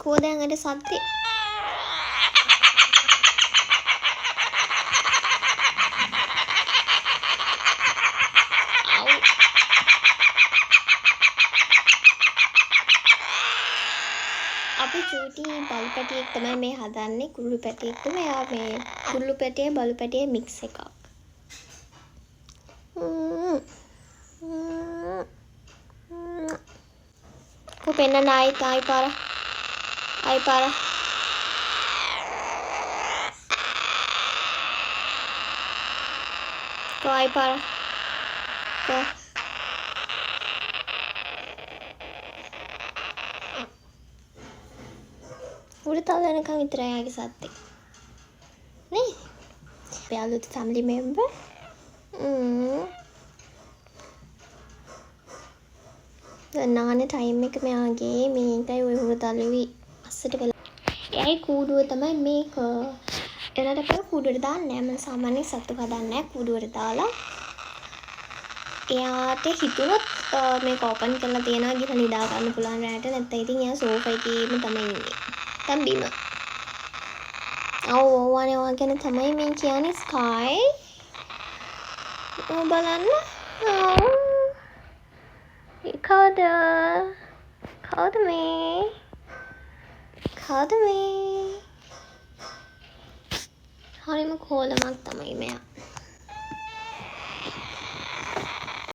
කෝදයන් අර සද්දේ. අපි චූටි බලු පැටියෙක් තමයි මේ හදන්නේ. කුරුළු පැටියෙක් තමයි. එයා මේ කුරුළු පැටියේ බලු පැටියේ මික්ස් එකක්. කො පෙන්නන්න ආයි පාර. ආයි පාර. කො ආයි පාර. කො උඩ තල වෙනකන් විතරයි ආගේ සද්දේ. නේ? අපි අලුත් ෆැමිලි මෙම්බර්. නාන ටයිම් එක මෙයාගේ මේකයි ඔය හුරතල්ලුයි අස්සට වෙලා. එයායි කූඩුව තමයි මේක. එනට අපේ කූඩුවට දාන්නේ නැහැ. මම සාමාන්‍යයෙන් සත්තු හදන්නේ නැහැ කූඩුවට දාලා. එයාට හිතුනොත් මේක ඕපන් කරලා තියනවා ගිහලා නිදා ගන්න පුළුවන් රැට. නැත්නම් ඉතින් එයා සෝෆා එකේම තමයි ඉන්නේ. දැන් බිම. ඕවානේ ඔයා ගැන තමයි මේ කියන්නේ ස්කයි. බලන්න. කවුද මේ? හරිම කෝලමක් තමයි මෙයා.